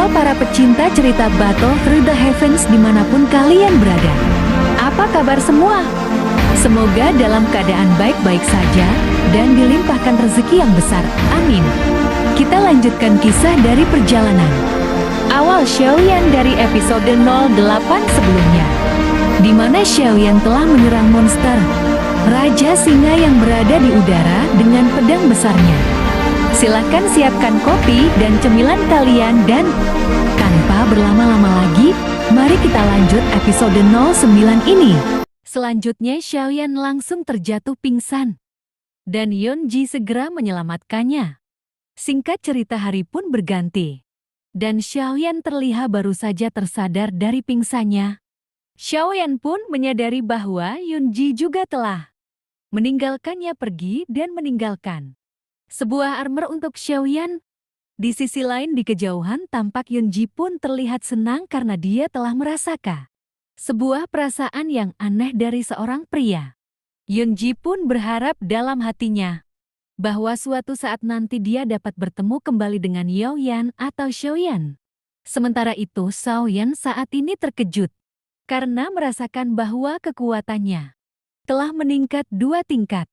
Halo para pecinta cerita Battle Through the Heavens dimanapun kalian berada. Apa kabar semua? Semoga dalam keadaan baik-baik saja dan dilimpahkan rezeki yang besar. Amin. Kita lanjutkan kisah dari perjalanan awal Xiaoyan dari episode 08 sebelumnya, di mana Xiaoyan telah menyerang monster Raja Singa yang berada di udara dengan pedang besarnya. Silakan siapkan kopi dan cemilan kalian dan tanpa berlama-lama lagi, mari kita lanjut episode 09 ini. Selanjutnya Xiaoyan langsung terjatuh pingsan dan Yunji segera menyelamatkannya. Singkat cerita, hari pun berganti dan Xiaoyan terlihat baru saja tersadar dari pingsannya. Xiaoyan pun menyadari bahwa Yunji juga telah meninggalkannya pergi dan meninggalkan sebuah armor untuk Xiaoyan. Di sisi lain, di kejauhan tampak Yunji pun terlihat senang karena dia telah merasakan sebuah perasaan yang aneh dari seorang pria. Yunji pun berharap dalam hatinya bahwa suatu saat nanti dia dapat bertemu kembali dengan Yaoyan atau Xiaoyan. Sementara itu, Xiaoyan saat ini terkejut karena merasakan bahwa kekuatannya telah meningkat 2 tingkat.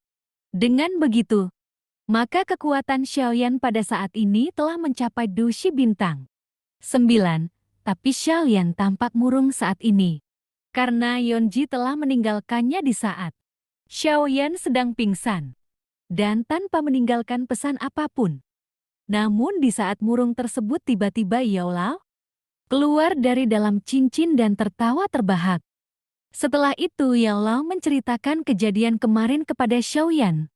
Dengan begitu, maka kekuatan Xiaoyan pada saat ini telah mencapai Dushi bintang 9, tapi Xiaoyan tampak murung saat ini karena Yunji telah meninggalkannya di saat Xiaoyan sedang pingsan dan tanpa meninggalkan pesan apapun. Namun di saat murung tersebut, tiba-tiba Yaolao keluar dari dalam cincin dan tertawa terbahak. Setelah itu Yaolao menceritakan kejadian kemarin kepada Xiaoyan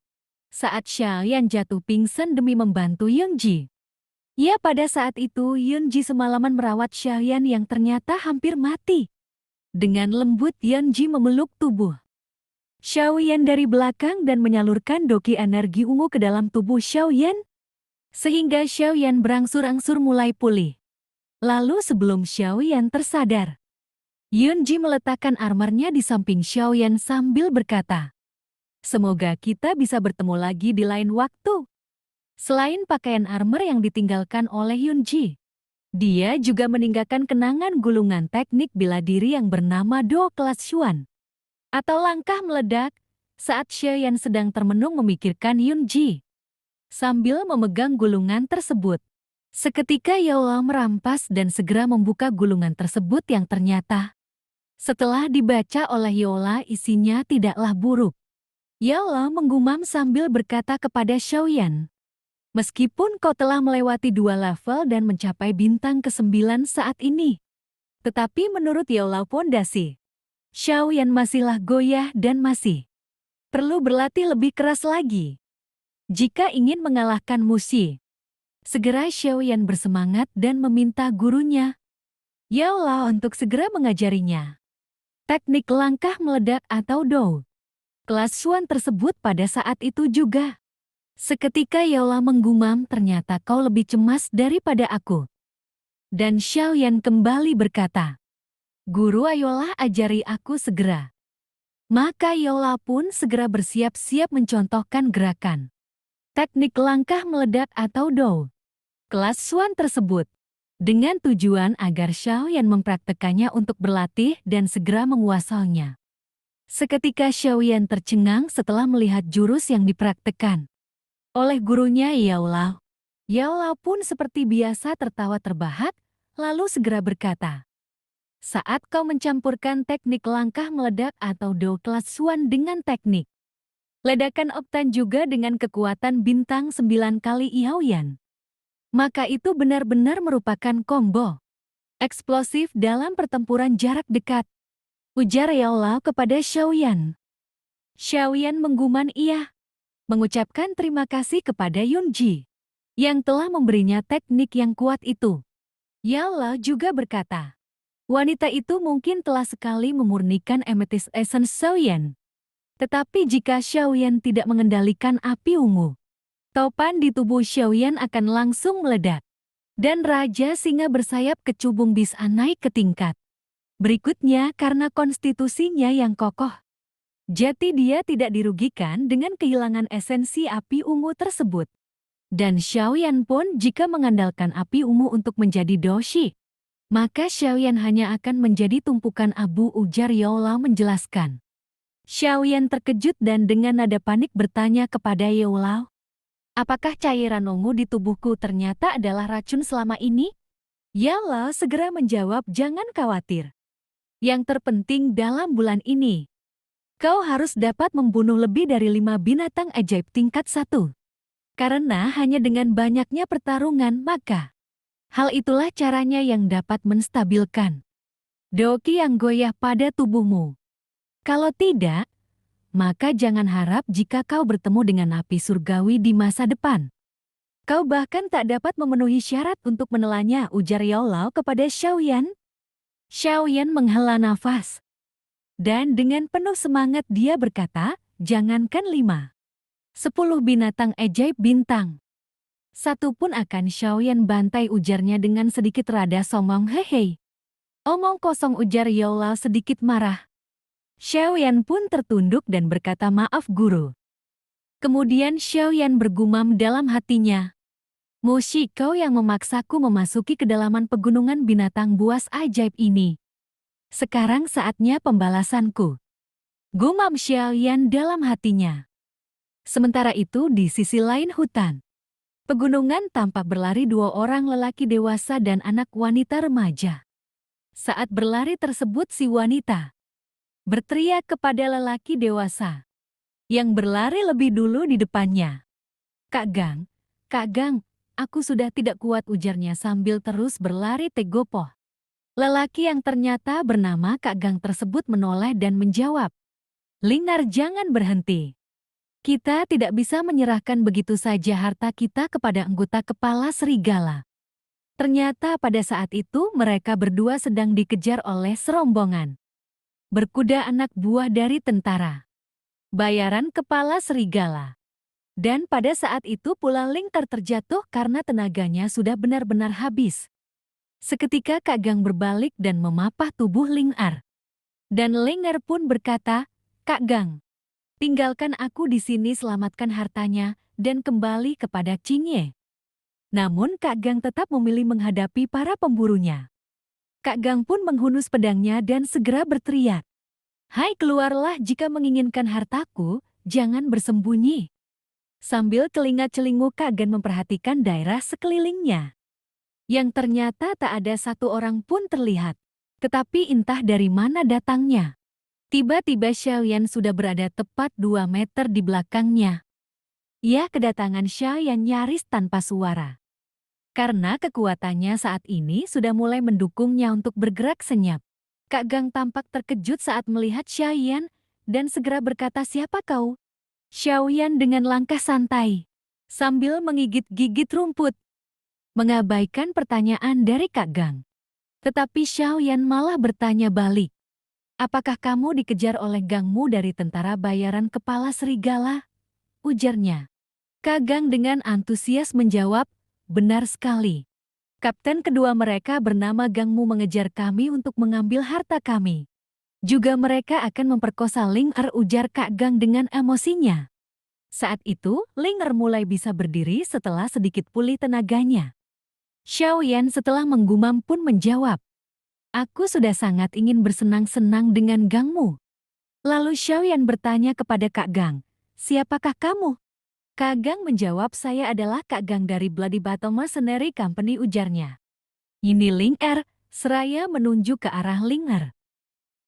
saat Xiaoyan jatuh pingsan demi membantu Yunji. Ya, pada saat itu Yunji semalaman merawat Xiaoyan yang ternyata hampir mati. Dengan lembut Yunji memeluk tubuh Xiaoyan dari belakang dan menyalurkan doki energi ungu ke dalam tubuh Xiaoyan, sehingga Xiaoyan berangsur-angsur mulai pulih. Lalu sebelum Xiaoyan tersadar, Yunji meletakkan armornya di samping Xiaoyan sambil berkata, "Semoga kita bisa bertemu lagi di lain waktu." Selain pakaian armor yang ditinggalkan oleh Yunji, dia juga meninggalkan kenangan gulungan teknik bela diri yang bernama Do Kelas Xuan atau langkah meledak saat Xiaoyan sedang termenung memikirkan Yunji. Sambil memegang gulungan tersebut, seketika Yaolao merampas dan segera membuka gulungan tersebut yang ternyata setelah dibaca oleh Yaolao isinya tidaklah buruk. Yaolao menggumam sambil berkata kepada Xiaoyan, "Meskipun kau telah melewati 2 level dan mencapai bintang ke-9 saat ini, tetapi menurut Yaolao pondasi, Xiaoyan masihlah goyah dan masih perlu berlatih lebih keras lagi jika ingin mengalahkan musuh." Segera Xiaoyan bersemangat dan meminta gurunya, Yaolao, untuk segera mengajarinya teknik langkah meledak atau Do Kelas Xuan tersebut pada saat itu juga. Seketika Yaolao menggumam, "Ternyata kau lebih cemas daripada aku." Dan Xiaoyan kembali berkata, "Guru, ayolah ajari aku segera." Maka Yaolao pun segera bersiap-siap mencontohkan gerakan teknik langkah meledak atau Do Kelas Xuan tersebut dengan tujuan agar Xiaoyan mempraktekannya untuk berlatih dan segera menguasainya. Seketika Xiaoyan tercengang setelah melihat jurus yang dipraktekkan oleh gurunya Yaolao. Yaolao pun seperti biasa tertawa terbahak, lalu segera berkata, "Saat kau mencampurkan teknik langkah meledak atau Do Kelas Xuan dengan teknik ledakan oktan juga dengan kekuatan bintang 9 kali Yaoyan, maka itu benar-benar merupakan combo eksplosif dalam pertempuran jarak dekat," ujar Yaolao kepada Xiaoyan. Xiaoyan mengguman iya, mengucapkan terima kasih kepada Yunji yang telah memberinya teknik yang kuat itu. Yaolao juga berkata, wanita itu mungkin telah sekali memurnikan Amethyst Essence Xiaoyan. Tetapi jika Xiaoyan tidak mengendalikan api ungu, topan di tubuh Xiaoyan akan langsung meledak, dan Raja Singa bersayap kecubung bisa naik ke tingkat berikutnya karena konstitusinya yang kokoh. Jadi dia tidak dirugikan dengan kehilangan esensi api ungu tersebut. Dan Xiaoyan pun jika mengandalkan api ungu untuk menjadi doshi, maka Xiaoyan hanya akan menjadi tumpukan abu, ujar Youlao menjelaskan. Xiaoyan terkejut dan dengan nada panik bertanya kepada Youlao, apakah cairan ungu di tubuhku ternyata adalah racun selama ini? Youlao segera menjawab, jangan khawatir. Yang terpenting dalam bulan ini, kau harus dapat membunuh lebih dari 5 binatang ajaib tingkat 1. Karena hanya dengan banyaknya pertarungan maka hal itulah caranya yang dapat menstabilkan doki yang goyah pada tubuhmu. Kalau tidak, maka jangan harap jika kau bertemu dengan api surgawi di masa depan. Kau bahkan tak dapat memenuhi syarat untuk menelannya, ujar Youlao kepada Xiaoyan. Xiaoyan menghela nafas. Dan dengan penuh semangat dia berkata, jangankan 10 binatang ajaib bintang. 1 pun akan Xiaoyan bantai, ujarnya dengan sedikit rada sombong. Hehe. Omong kosong, ujar Youlao sedikit marah. Xiaoyan pun tertunduk dan berkata, maaf guru. Kemudian Xiaoyan bergumam dalam hatinya. Moshi, kau yang memaksaku memasuki kedalaman pegunungan binatang buas ajaib ini. Sekarang saatnya pembalasanku. Gumam Xiaoyan dalam hatinya. Sementara itu di sisi lain hutan, pegunungan tampak berlari 2 orang lelaki dewasa dan anak wanita remaja. Saat berlari tersebut si wanita berteriak kepada lelaki dewasa yang berlari lebih dulu di depannya. Kak Gang, aku sudah tidak kuat, ujarnya sambil terus berlari tegopoh. Lelaki yang ternyata bernama Kak Gang tersebut menoleh dan menjawab, Ling'er, jangan berhenti. Kita tidak bisa menyerahkan begitu saja harta kita kepada anggota kepala serigala. Ternyata pada saat itu mereka berdua sedang dikejar oleh serombongan berkuda anak buah dari tentara bayaran kepala serigala. Dan pada saat itu pula Ling'er terjatuh karena tenaganya sudah benar-benar habis. Seketika Kak Gang berbalik dan memapah tubuh Ling'er. Dan Ling'er pun berkata, Kak Gang, tinggalkan aku di sini, selamatkan hartanya, dan kembali kepada Qingye. Namun Kak Gang tetap memilih menghadapi para pemburunya. Kak Gang pun menghunus pedangnya dan segera berteriak, hai, keluarlah jika menginginkan hartaku, jangan bersembunyi. Sambil telinga-celinguk Kak Gang memperhatikan daerah sekelilingnya. Yang ternyata tak ada 1 orang pun terlihat. Tetapi entah dari mana datangnya. Tiba-tiba Xiaoyan sudah berada tepat 2 meter di belakangnya. Ia kedatangan Xiaoyan nyaris tanpa suara. Karena kekuatannya saat ini sudah mulai mendukungnya untuk bergerak senyap. Kak Gang tampak terkejut saat melihat Xiaoyan dan segera berkata, siapa kau? Xiaoyan dengan langkah santai, sambil menggigit-gigit rumput, mengabaikan pertanyaan dari Kak Gang. Tetapi Xiaoyan malah bertanya balik. Apakah kamu dikejar oleh gangmu dari tentara bayaran kepala serigala? Ujarnya. Kak Gang dengan antusias menjawab, benar sekali. Kapten kedua mereka bernama Gangmu mengejar kami untuk mengambil harta kami. Juga mereka akan memperkosa Ling'er, ujar Kak Gang dengan emosinya. Saat itu, Ling'er mulai bisa berdiri setelah sedikit pulih tenaganya. Xiaoyan setelah menggumam pun menjawab, aku sudah sangat ingin bersenang-senang dengan Gangmu. Lalu Xiaoyan bertanya kepada Kak Gang, siapakah kamu? Kak Gang menjawab, saya adalah Kak Gang dari Bloody Battle Mercenary Company, ujarnya. Ini Ling'er, seraya menunjuk ke arah Ling'er.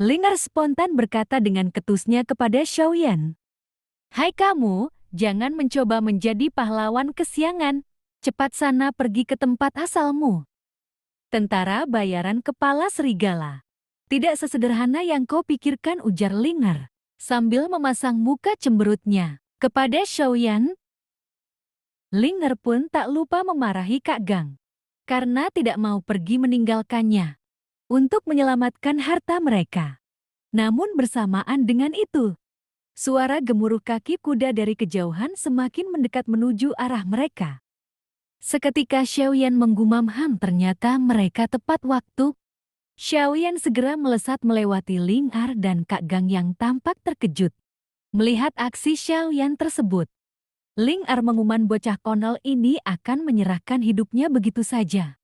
Ling'er spontan berkata dengan ketusnya kepada Xiaoyan, hai kamu, jangan mencoba menjadi pahlawan kesiangan. Cepat sana pergi ke tempat asalmu. Tentara bayaran kepala serigala. Tidak sesederhana yang kau pikirkan, ujar Ling'er, sambil memasang muka cemberutnya kepada Xiaoyan. Ling'er pun tak lupa memarahi Kak Gang, karena tidak mau pergi meninggalkannya untuk menyelamatkan harta mereka. Namun bersamaan dengan itu, suara gemuruh kaki kuda dari kejauhan semakin mendekat menuju arah mereka. Seketika Xiaoyan menggumam, ternyata mereka tepat waktu. Xiaoyan segera melesat melewati Ling'er dan Kak Gang yang tampak terkejut melihat aksi Xiaoyan tersebut. Ling Er menguman bocah konyol ini akan menyerahkan hidupnya begitu saja.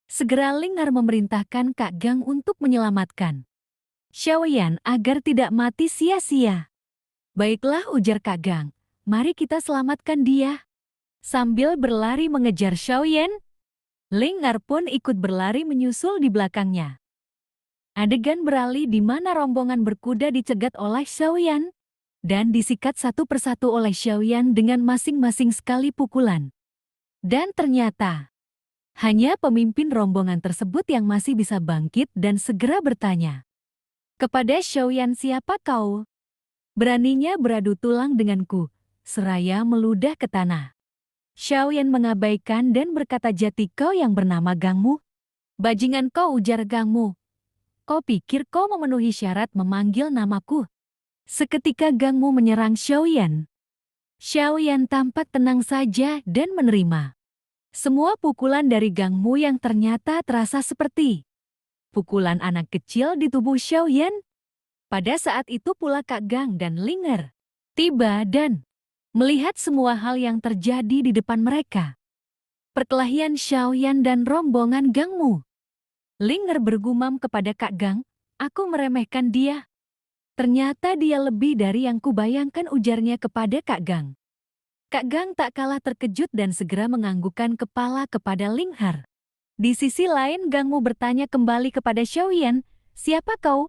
Segera Ling Er memerintahkan Kak Gang untuk menyelamatkan Xiaoyan agar tidak mati sia-sia. Baiklah, ujar Kak Gang, mari kita selamatkan dia. Sambil berlari mengejar Xiaoyan, Ling Er pun ikut berlari menyusul di belakangnya. Adegan beralih di mana rombongan berkuda dicegat oleh Xiaoyan dan disikat satu persatu oleh Xiaoyan dengan masing-masing sekali pukulan. Dan ternyata, hanya pemimpin rombongan tersebut yang masih bisa bangkit dan segera bertanya kepada Xiaoyan, siapa kau? Beraninya beradu tulang denganku, seraya meludah ke tanah. Xiaoyan mengabaikan dan berkata, jati kau yang bernama Gangmu? Bajingan kau, ujar Gangmu. Kau pikir kau memenuhi syarat memanggil namaku? Seketika Gangmu menyerang Xiaoyan. Xiaoyan tampak tenang saja dan menerima semua pukulan dari Gangmu yang ternyata terasa seperti pukulan anak kecil di tubuh Xiaoyan. Pada saat itu pula Kak Gang dan Ling Er tiba dan melihat semua hal yang terjadi di depan mereka. Perkelahian Xiaoyan dan rombongan Gangmu. Ling Er bergumam kepada Kak Gang, aku meremehkan dia. Ternyata dia lebih dari yang kubayangkan, ujarnya kepada Kak Gang. Kak Gang tak kalah terkejut dan segera menganggukkan kepala kepada Ling Er. Di sisi lain Gangmu bertanya kembali kepada Xiaoyan, siapa kau?